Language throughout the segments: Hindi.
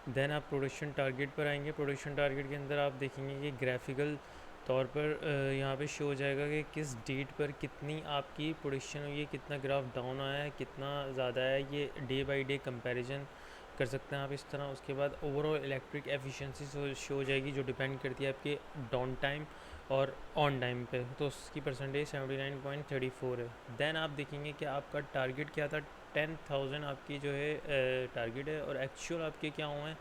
देन आप प्रोडक्शन टारगेट पर आएंगे। प्रोडक्शन टारगेट के अंदर आप देखेंगे कि ग्राफिकल तौर पर यहाँ पे शो हो जाएगा कि किस डेट पर कितनी आपकी प्रोडक्शन हुई है, कितना ग्राफ डाउन आया है, कितना ज़्यादा है। ये डे बाय डे कंपैरिजन कर सकते हैं आप इस तरह। उसके बाद ओवरऑल इलेक्ट्रिक एफिशिएंसी शो हो जाएगी, जो डिपेंड करती है आपके डाउन टाइम और ऑन टाइम पे। तो उसकी परसेंटेज 79.34 है। देन आप देखेंगे कि आपका टारगेट क्या था। 10,000 आपकी जो है टारगेट है, और एक्चुअल आपके क्या हुए हैं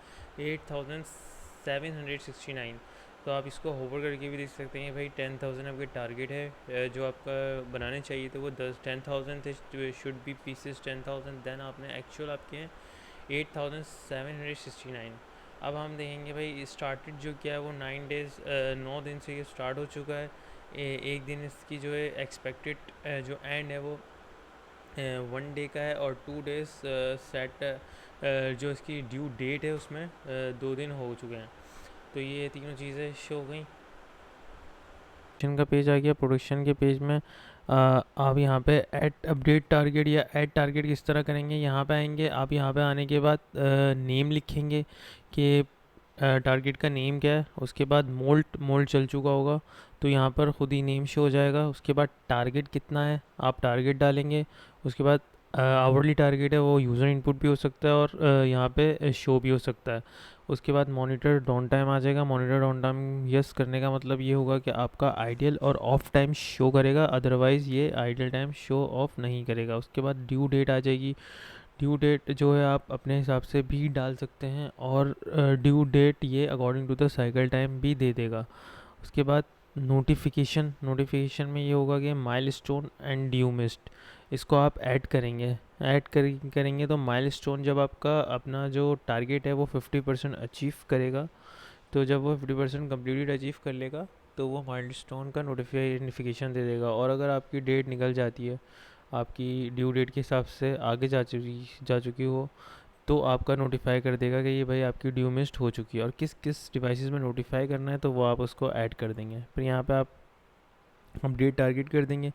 8,769। तो आप इसको होवर करके भी देख सकते हैं भाई 10,000 आपके टारगेट है, जो आपका बनाने चाहिए थे वो 10,000 थे, शुड बी पीसेस 10,000। देन आपने एक्चुअल आपके हैं 8,769। अब हम देखेंगे भाई स्टार्टेड जो क्या है वो 9 डेज़ 9 दिन से ये स्टार्ट हो चुका है। एक दिन इसकी जो है एक्सपेक्टेड जो एंड है वो 1 डे का है, और 2 डेज़ सेट जो इसकी ड्यू डेट है उसमें 2 दिन हो चुके हैं। तो ये तीनों चीज़ें शो हो गई। प्रोडक्शन का पेज आ गया। प्रोडक्शन के पेज में आप यहाँ पे ऐड अपडेट टारगेट या ऐड टारगेट किस तरह करेंगे, यहाँ पे आएंगे आप। यहाँ पे आने के बाद नेम लिखेंगे कि टारगेट का नेम क्या है। उसके बाद मोल्ट चल चुका होगा तो यहाँ पर खुद ही नेम शो हो जाएगा। उसके बाद टारगेट कितना है आप टारगेट डालेंगे। उसके बाद आवरली टारगेट है वो यूज़र इनपुट भी हो सकता है, और यहाँ पे शो भी हो सकता है। उसके बाद मॉनिटर डाउन टाइम आ जाएगा। मॉनिटर डाउन टाइम यस करने का मतलब ये होगा कि आपका आइडियल और ऑफ टाइम शो करेगा, अदरवाइज़ ये आइडियल टाइम शो ऑफ नहीं करेगा। उसके बाद ड्यू डेट आ जाएगी। ड्यू डेट जो है आप अपने हिसाब से भी डाल सकते हैं, और ड्यू डेट ये according to the cycle time भी दे देगा। उसके बाद नोटिफिकेशन में ये होगा कि माइलस्टोन एंड ड्यू मिस्ड, इसको आप ऐड करेंगे। करेंगे तो माइलस्टोन जब आपका अपना जो टारगेट है वो 50% अचीव करेगा, तो जब वो 50% कम्प्लीटेड अचीव कर लेगा तो वो माइलस्टोन का नोटिफिकेशन दे देगा। और अगर आपकी डेट निकल जाती है, आपकी ड्यू डेट के हिसाब से आगे जा चुकी हो, तो आपका नोटिफाई कर देगा कि ये भाई आपकी ड्यू मिस्ड हो चुकी है। और किस किस डिवाइसेस में नोटिफाई करना है तो वो आप उसको ऐड कर देंगे। फिर यहाँ पे आप अपडेट टारगेट कर देंगे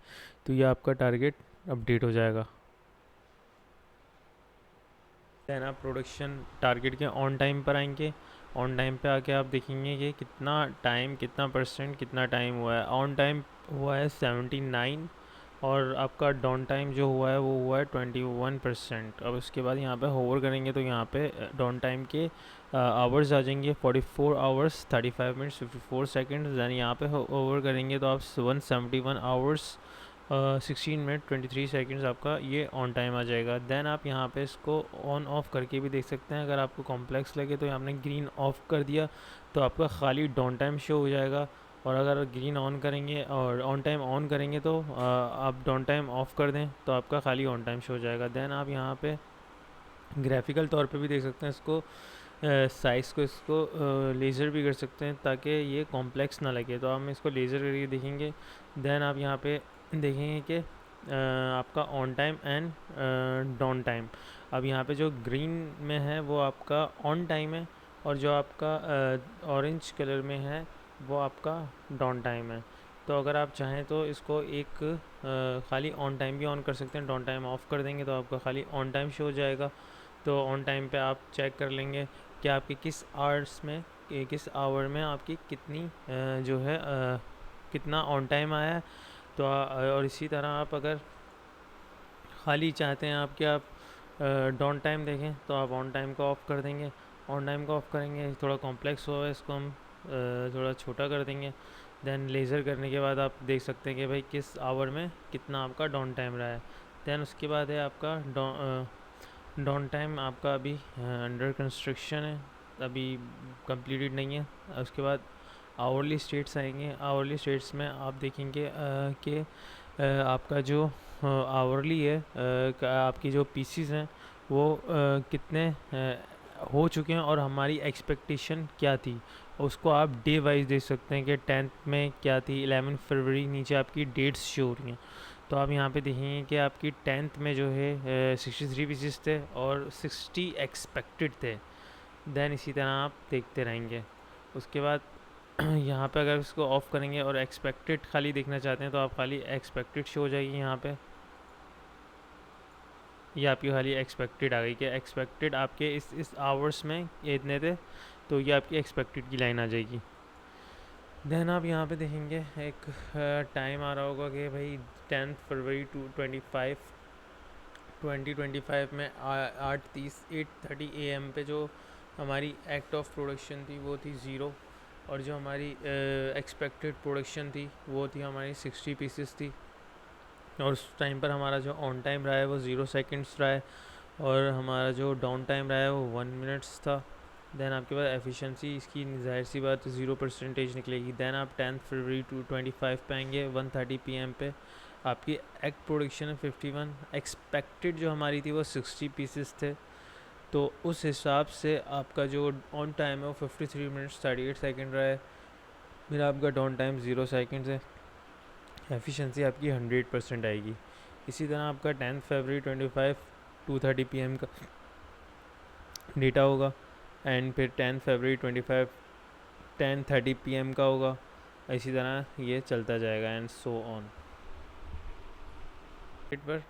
तो ये आपका टारगेट अपडेट हो जाएगा। देन आप प्रोडक्शन टारगेट के ऑन टाइम पर आएंगे। ऑन टाइम पे आके आप देखेंगे कि कितना टाइम, कितना परसेंट, कितना टाइम हुआ है। ऑन टाइम हुआ है 79, और आपका डाउन टाइम जो हुआ है वो हुआ है 21%। अब उसके बाद यहाँ पे होवर करेंगे तो यहाँ पे डाउन टाइम के आवर्स आ जाएंगे 44 आवर्स 35 मिनट्स 54 सेकेंड्स। दैन यहाँ पे होवर करेंगे तो आप 171 आवर्स 16 मिनट 23 सेकेंड्स आपका ये ऑन टाइम आ जाएगा। देन आप यहाँ पे इसको ऑन ऑफ करके भी देख सकते हैं। अगर आपको कॉम्प्लेक्स लगे तो आपने ग्रीन ऑफ कर दिया तो आपका खाली डाउन टाइम शो हो जाएगा। और अगर ग्रीन ऑन करेंगे और ऑन टाइम ऑन करेंगे तो आप डाउन टाइम ऑफ कर दें तो आपका खाली ऑन टाइम शो हो जाएगा। देन आप यहाँ पे ग्राफिकल तौर पे भी देख सकते हैं इसको, साइज़ को इसको लेज़र भी कर सकते हैं ताकि ये कॉम्प्लेक्स ना लगे। तो हम इसको लेज़र करके देखेंगे। देन आप यहाँ पे देखेंगे कि आपका on time and down time. अब यहाँ पे जो ग्रीन में है वो आपका ऑन टाइम है, और जो आपका ऑरेंज कलर में है वो आपका डाउन टाइम है। तो अगर आप चाहें तो इसको एक खाली ऑन टाइम भी ऑन कर सकते हैं। डाउन टाइम ऑफ कर देंगे तो आपका खाली ऑन टाइम शो हो जाएगा। तो ऑन टाइम पे आप चेक कर लेंगे कि आपके किस आवर्स में, किस आवर में आपकी कितनी जो है कितना ऑन टाइम आया है। तो और इसी तरह आप अगर खाली चाहते हैं आप कि आप डाउन टाइम देखें तो आप ऑन टाइम को ऑफ़ कर देंगे। ऑन टाइम को ऑफ़ करेंगे, थोड़ा कॉम्प्लेक्स हुआ है इसको हम थोड़ा छोटा कर देंगे। देन लेज़र करने के बाद आप देख सकते हैं कि भाई किस आवर में कितना आपका डाउन टाइम रहा है। देन उसके बाद है आपका डाउन टाइम आपका अभी अंडर कंस्ट्रक्शन है, अभी कंप्लीटेड नहीं है। उसके बाद आवरली स्टेट्स आएंगे। आवरली स्टेट्स में आप देखेंगे कि आपका जो आवरली है आपकी जो पीसीस हैं वो कितने हो चुके हैं और हमारी एक्सपेक्टेशन क्या थी, उसको आप डे वाइज देख सकते हैं कि 10th में क्या थी। 11 फरवरी नीचे आपकी डेट्स शो हो रही हैं। तो आप यहाँ पे देखेंगे कि आपकी 10th में जो है 63 पीसेस थे और 60 एक्सपेक्टेड थे। देन इसी तरह आप देखते रहेंगे। उसके बाद यहाँ पे अगर इसको ऑफ़ करेंगे और एक्सपेक्टेड खाली देखना चाहते हैं तो आप खाली एक्सपेक्टेड शो हो जाएगी यहाँ पे। ये आपकी खाली एक्सपेक्टेड आ गई कि एक्सपेक्टेड आपके इस आवर्स में ये इतने थे, तो ये आपकी एक्सपेक्टेड की लाइन आ जाएगी। देन आप यहाँ पे देखेंगे एक टाइम आ रहा होगा कि भाई 10 फरवरी 2025 में 8:30 AM पे जो हमारी एक्ट ऑफ प्रोडक्शन थी वो थी 0, और जो हमारी एक्सपेक्टेड प्रोडक्शन थी वो थी हमारी 60 पीसेस थी, और उस टाइम पर हमारा जो ऑन टाइम रहा है वो 0 सेकेंड्स रहा है, और हमारा जो डाउन टाइम रहा है वो 1 मिनट्स था। देन आपके पास एफिशिएंसी इसकी जाहिर सी बात 0% निकलेगी। देन आप 10 फरवरी 2025 पे आएंगे 1:30 PM पे, आपकी एग प्रोडक्शन है 51, एक्सपेक्टेड जो हमारी थी वो 60 पीसेस थे, तो उस हिसाब से आपका जो ऑन टाइम है वो 53 मिनट्स 38 सेकेंड रहा है, फिर आपका डाउन टाइम 0 सेकेंड्स है, एफिशिएंसी आपकी 100% आएगी। इसी तरह आपका 10 फरवरी 25 2:30 PM का डेटा होगा, एंड फिर 10 फरवरी 25 10:30 PM का होगा, इसी तरह ये चलता जाएगा एंड सो ऑन। पर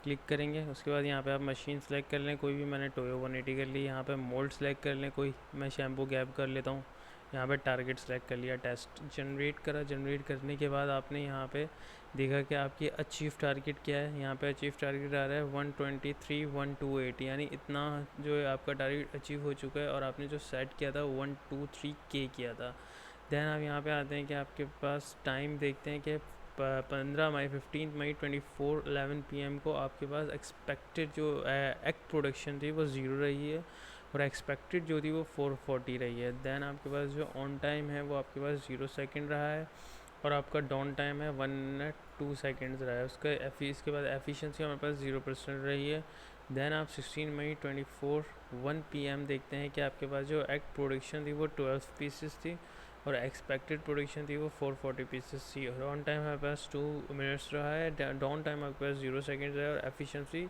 क्लिक करेंगे, उसके बाद यहाँ पे आप मशीन सेलेक्ट कर लें, कोई भी, मैंने टोयो 180 कर ली। यहाँ पे मोल्ड सेलेक्ट कर लें, कोई मैं शैम्पू गैप कर लेता हूँ। यहाँ पे टारगेट सेलेक्ट कर लिया, टेस्ट जनरेट करा। जनरेट करने के बाद आपने यहाँ पे देखा कि आपकी अचीव टारगेट क्या है। यहाँ पे अचीव टारगेट आ रहा है 123,128, यानी इतना जो है आपका टारगेट अचीव हो चुका है, और आपने जो सेट किया था 123K किया था। देन आप यहाँ पे आते हैं कि आपके पास टाइम देखते हैं कि 15 मई 11 PM को आपके पास एक्सपेक्टेड जो एक्ट प्रोडक्शन थी वो 0 रही है, और एक्सपेक्टेड जो थी वो 440 रही है। देन आपके पास जो ऑन टाइम है वो आपके पास 0 सेकेंड रहा है, और आपका डाउन टाइम है 1 मिनट 2 सेकेंड्स रहा है। इसके बाद एफिशिएंसी हमारे पास 0% रही है। देन आप 16 मई 1 PM देखते हैं कि आपके पास जो एक्ट प्रोडक्शन थी वो 12 पीसेस थी, और एक्सपेक्टेड प्रोडक्शन थी वो 440 पीसेस थी। और ऑन टाइम हमारे पास 2 मिनट्स रहा है, डाउन टाइम आपके पास 0 सेकेंड रहा है, और एफिशिएंसी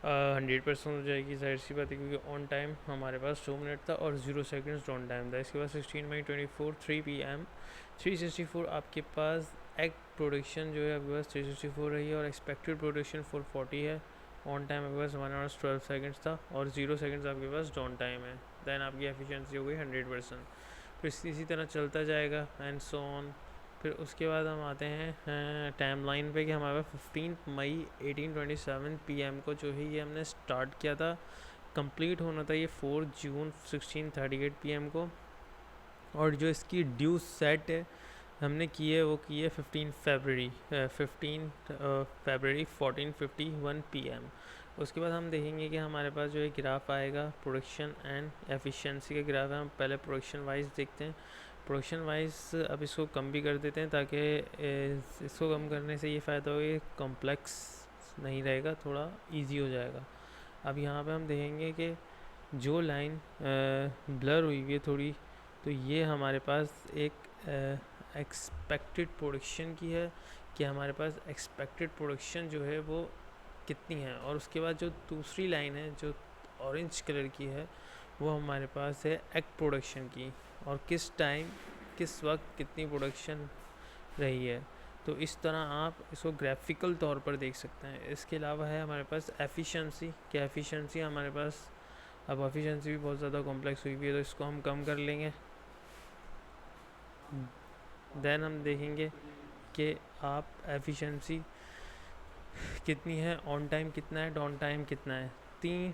100% हो जाएगी, जाहिर सी बात है, क्योंकि ऑन टाइम हमारे पास 2 मिनट था और 0 सेकेंड्स डाउन टाइम था। इसके बाद 16 मई 3 PM 364 आपके पास एग प्रोडक्शन जो है आपके पास 364 रही है, और एक्सपेक्टेड प्रोडक्शन 440 है। ऑन टाइम आपके पास 1 आवर्स 12 सेकेंड्स था, और 0 सेकेंड्स आपके पास डाउन टाइम है। दैन आपकी एफिशिएंसी हो गई 100%। फिर इसी तरह चलता जाएगा एंड सो ऑन। फिर उसके बाद हम आते हैं टाइम लाइन पे कि हमारे पास 15 मई 1827 PM को जो है ये हमने स्टार्ट किया था, कंप्लीट होना था ये 4 जून 1638 PM को, और जो इसकी ड्यू सेट है हमने की है वो की है 15 फरवरी 1451 PM। उसके बाद हम देखेंगे कि हमारे पास जो एक ग्राफ आएगा प्रोडक्शन एंड एफिशिएंसी का ग्राफ है। हम पहले प्रोडक्शन वाइज देखते हैं। प्रोडक्शन वाइज अब इसको कम भी कर देते हैं, ताकि इसको कम करने से ये फ़ायदा हो कि कॉम्प्लेक्स नहीं रहेगा, थोड़ा इजी हो जाएगा। अब यहाँ पे हम देखेंगे कि जो लाइन ब्लर हुई हुई है थोड़ी, तो ये हमारे पास एक एक्सपेक्टेड प्रोडक्शन की है कि हमारे पास एक्सपेक्टेड प्रोडक्शन जो है वो कितनी है। और उसके बाद जो दूसरी लाइन है जो ऑरेंज कलर की है वो हमारे पास है एग प्रोडक्शन की, और किस टाइम किस वक्त कितनी प्रोडक्शन रही है। तो इस तरह आप इसको ग्राफिकल तौर पर देख सकते हैं। इसके अलावा है हमारे पास एफिशिएंसी, कि एफिशिएंसी हमारे पास, अब एफिशिएंसी भी बहुत ज़्यादा कॉम्प्लेक्स हुई हुई है, तो इसको हम कम कर लेंगे। देन हम देखेंगे कि आप एफिशिएंसी कितनी है, ऑन टाइम कितना है, डाउन टाइम कितना है। 3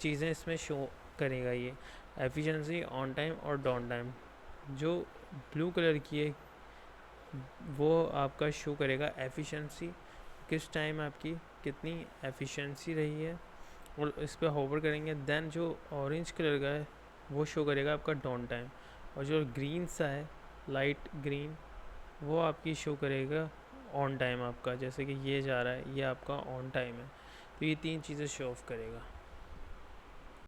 चीज़ें इसमें शो करेगा ये, एफिशिएंसी, ऑन टाइम और डाउन टाइम। जो ब्लू कलर की है वो आपका शो करेगा एफिशिएंसी, किस टाइम आपकी कितनी एफिशिएंसी रही है, और इस पर होवर करेंगे। देन जो ऑरेंज कलर का है वो शो करेगा आपका डाउन टाइम, और जो ग्रीन सा है लाइट ग्रीन वो आपकी शो करेगा ऑन टाइम आपका, जैसे कि ये जा रहा है ये आपका ऑन टाइम है। तो ये 3 चीज़ें शो ऑफ करेगा।